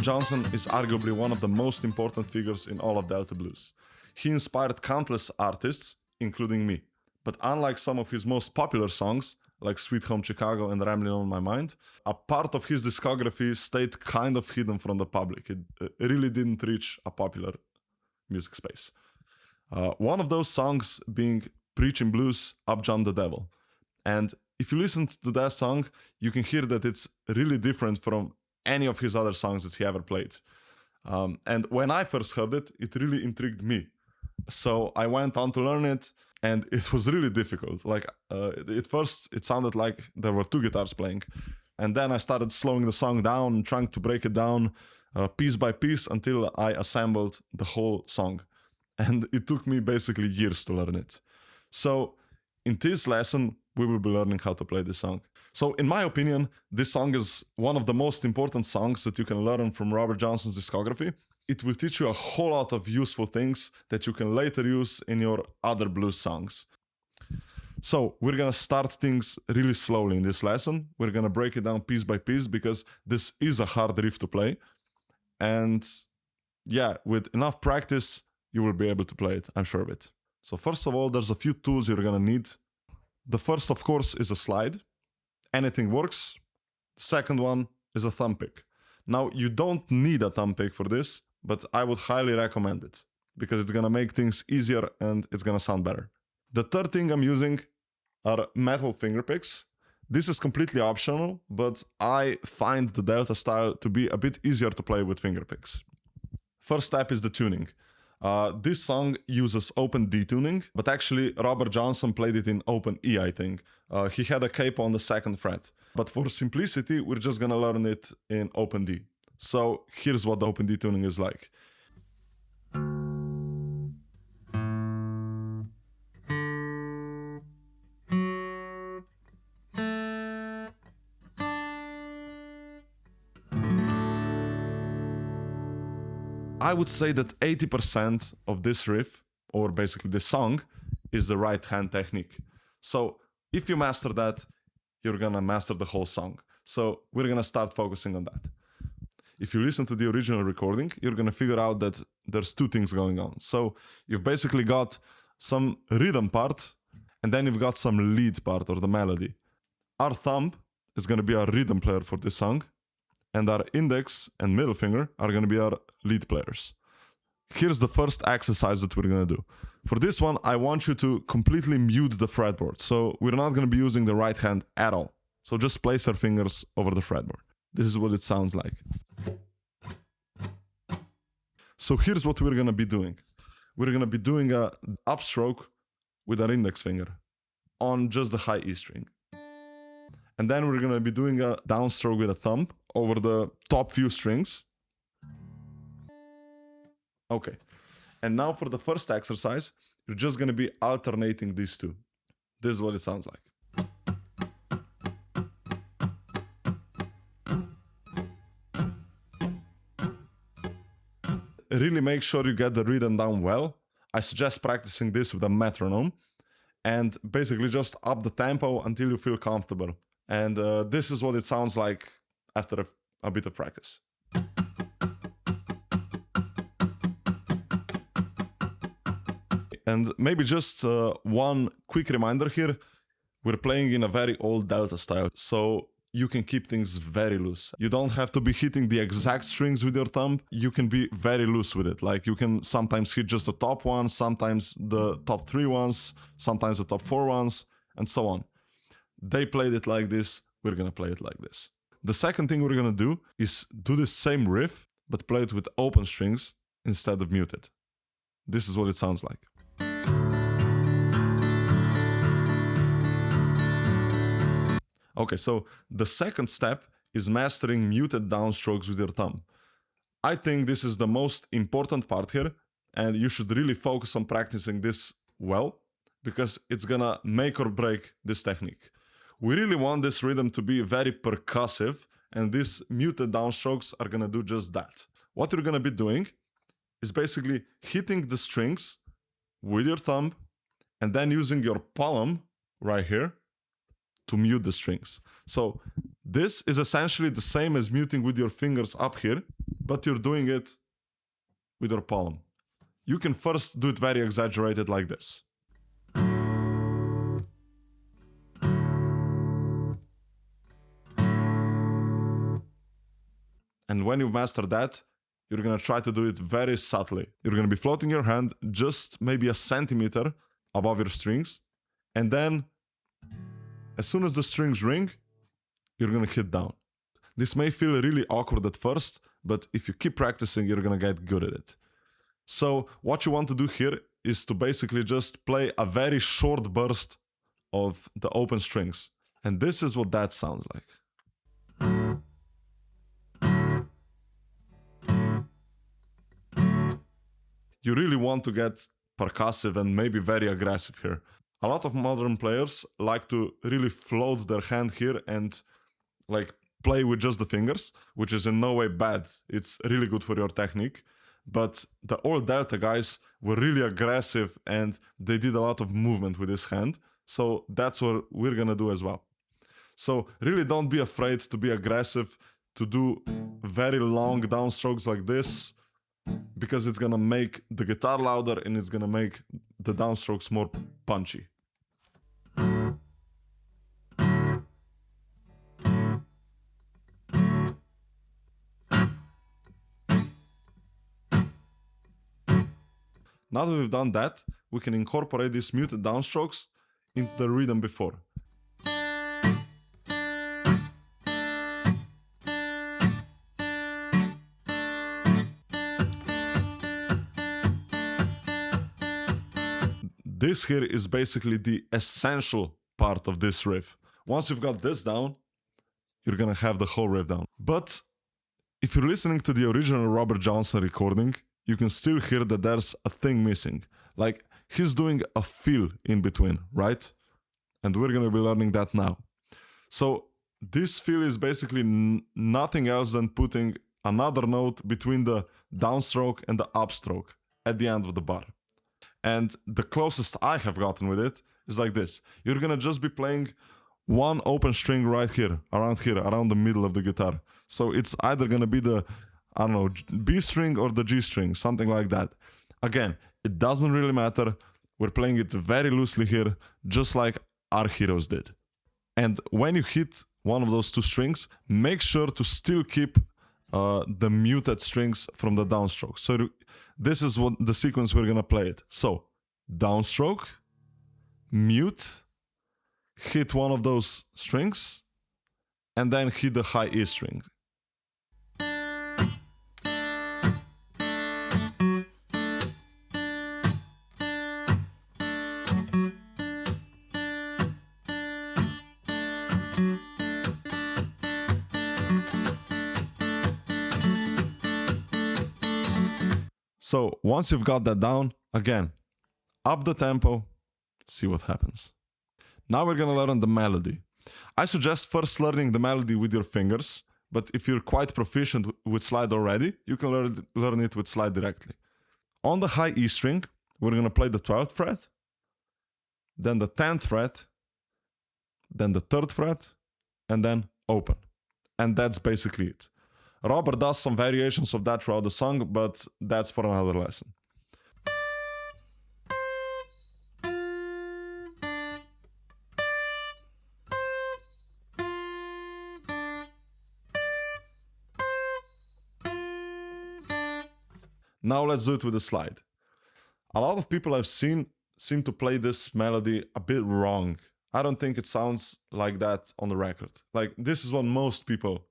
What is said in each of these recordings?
Johnson is arguably one of the most important figures in all of Delta blues. He inspired countless artists, including me. But unlike some of his most popular songs, like Sweet Home Chicago and Rambling on My Mind, a part of his discography stayed kind of hidden from the public. It really didn't reach a popular music space. One of those songs being Preachin Blues, Up Jump the Devil. And if you listen to that song, you can hear that it's really different from any of his other songs that he ever played. And when I first heard it, it really intrigued me. So I went on to learn it, and it was really difficult. Like, at first, it sounded like there were two guitars playing. And then I started slowing the song down and trying to break it down piece by piece until I assembled the whole song. And it took me basically years to learn it. So in this lesson, we will be learning how to play this song. So in my opinion, this song is one of the most important songs that you can learn from Robert Johnson's discography. It will teach you a whole lot of useful things that you can later use in your other blues songs. So we're gonna start things really slowly in this lesson. We're gonna break it down piece by piece because this is a hard riff to play. And yeah, with enough practice, you will be able to play it, I'm sure of it. So first of all, there's a few tools you're gonna need. The first, of course, is a slide. Anything works. The second one is a thumb pick. Now, you don't need a thumb pick for this, but I would highly recommend it because it's gonna make things easier and it's gonna sound better. The third thing I'm using are metal finger picks. This is completely optional, but I find the Delta style to be a bit easier to play with finger picks. First step is the tuning. This song uses open D tuning, but actually Robert Johnson played it in open E, I think. He had a capo on the 2nd fret. But for simplicity, we're just gonna learn it in open D. So here's what the open D tuning is like. I would say that 80% of this riff, or basically this song, is the right hand technique. So if you master that, you're gonna master the whole song. So we're gonna start focusing on that. If you listen to the original recording, you're gonna figure out that there's two things going on. So you've basically got some rhythm part, and then you've got some lead part, or the melody. Our thumb is gonna be our rhythm player for this song, and our index and middle finger are gonna be our lead players. Here's the first exercise that we're gonna do. For this one, I want you to completely mute the fretboard. So we're not gonna be using the right hand at all. So just place our fingers over the fretboard. This is what it sounds like. So here's what we're gonna be doing. We're gonna be doing a upstroke with our index finger on just the high E string. And then we're gonna be doing a downstroke with a thumb over the top few strings. Okay. And now for the first exercise, you're just gonna be alternating these two. This is what it sounds like. Really make sure you get the rhythm down well. I suggest practicing this with a metronome and basically just up the tempo until you feel comfortable. And this is what it sounds like after a bit of practice. And maybe just one quick reminder here, we're playing in a very old Delta style, so you can keep things very loose. You don't have to be hitting the exact strings with your thumb, you can be very loose with it. Like you can sometimes hit just the top ones, sometimes the top 3 ones, sometimes the top 4 ones, and so on. They played it like this, we're gonna play it like this. The second thing we're gonna do is do the same riff, but play it with open strings instead of muted. This is what it sounds like. Okay, so the second step is mastering muted downstrokes with your thumb. I think this is the most important part here, and you should really focus on practicing this well, because it's gonna make or break this technique. We really want this rhythm to be very percussive, and these muted downstrokes are gonna do just that. What you're gonna be doing is basically hitting the strings with your thumb, and then using your palm right here to mute the strings. So this is essentially the same as muting with your fingers up here, but you're doing it with your palm. You can first do it very exaggerated like this. And when you've mastered that, you're gonna try to do it very subtly. You're gonna be floating your hand just maybe a centimeter above your strings, and then as soon as the strings ring, you're gonna hit down. This may feel really awkward at first, but if you keep practicing, you're gonna get good at it. So what you want to do here is to basically just play a very short burst of the open strings. And this is what that sounds like. You really want to get percussive and maybe very aggressive here. A lot of modern players like to really float their hand here and like play with just the fingers, which is in no way bad. It's really good for your technique. But the old Delta guys were really aggressive and they did a lot of movement with this hand. So that's what we're gonna do as well. So really don't be afraid to be aggressive, to do very long downstrokes like this, because it's gonna make the guitar louder and it's gonna make the downstrokes more punchy. Now that we've done that, we can incorporate these muted downstrokes into the rhythm before. This here is basically the essential part of this riff. Once you've got this down, you're gonna have the whole riff down. But if you're listening to the original Robert Johnson recording, you can still hear that there's a thing missing. Like, he's doing a fill in between, right? And we're gonna be learning that now. So this fill is basically nothing else than putting another note between the downstroke and the upstroke at the end of the bar. And the closest I have gotten with it is like this. You're gonna just be playing one open string right here, around the middle of the guitar. So it's either gonna be the, I don't know, B string or the G string, something like that. Again, it doesn't really matter. We're playing it very loosely here, just like our heroes did. And when you hit one of those two strings, make sure to still keep the muted strings from the downstroke. So this is what the sequence we're gonna play it. So downstroke, mute, hit one of those strings, and then hit the high E string. So once you've got that down, again, up the tempo, see what happens. Now we're gonna learn the melody. I suggest first learning the melody with your fingers, but if you're quite proficient with slide already, you can learn it with slide directly. On the high E string, we're gonna play the 12th fret, then the 10th fret, then the 3rd fret, and then open. And that's basically it. Robert does some variations of that throughout the song, but that's for another lesson. Now let's do it with the slide. A lot of people I've seen seem to play this melody a bit wrong. I don't think it sounds like that on the record. Like, this is what most people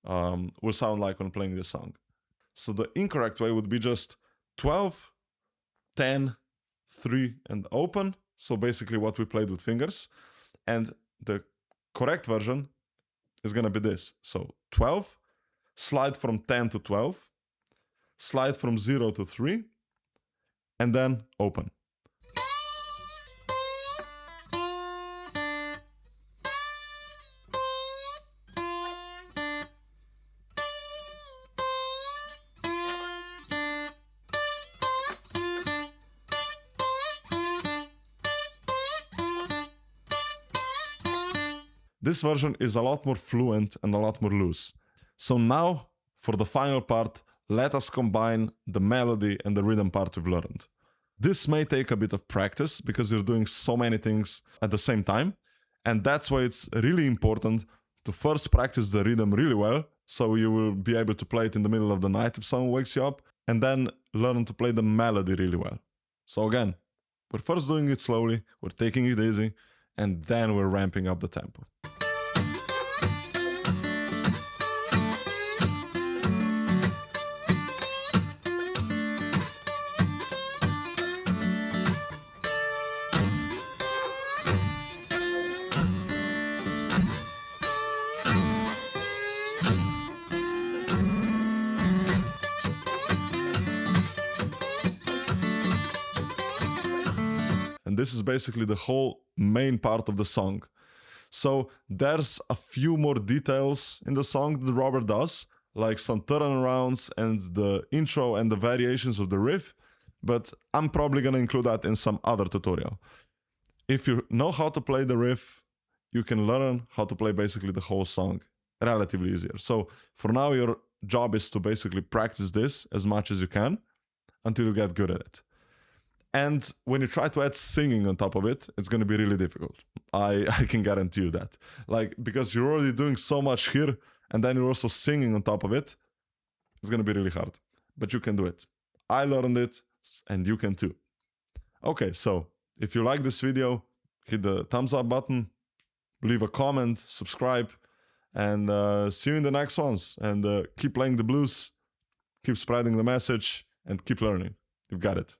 will sound like when playing this song. So the incorrect way would be just 12, 10, 3, and open. So basically what we played with fingers. And the correct version is gonna be this. So 12, slide from 10 to 12, slide from 0 to 3, and then open. This version is a lot more fluent and a lot more loose. So now, for the final part, let us combine the melody and the rhythm part we've learned. This may take a bit of practice because you're doing so many things at the same time, and that's why it's really important to first practice the rhythm really well, so you will be able to play it in the middle of the night if someone wakes you up, and then learn to play the melody really well. So again, we're first doing it slowly, we're taking it easy, and then we're ramping up the tempo. And this is basically the whole main part of the song. So there's a few more details in the song that Robert does, like some turnarounds and the intro and the variations of the riff, but I'm probably gonna include that in some other tutorial. If you know how to play the riff, you can learn how to play basically the whole song relatively easier. So for now, your job is to basically practice this as much as you can until you get good at it. And when you try to add singing on top of it, it's going to be really difficult. I can guarantee you that. Like, because you're already doing so much here, and then you're also singing on top of it, it's going to be really hard. But you can do it. I learned it, and you can too. Okay, so if you like this video, hit the thumbs up button, leave a comment, subscribe, and see you in the next ones. And keep playing the blues, keep spreading the message, and keep learning. You've got it.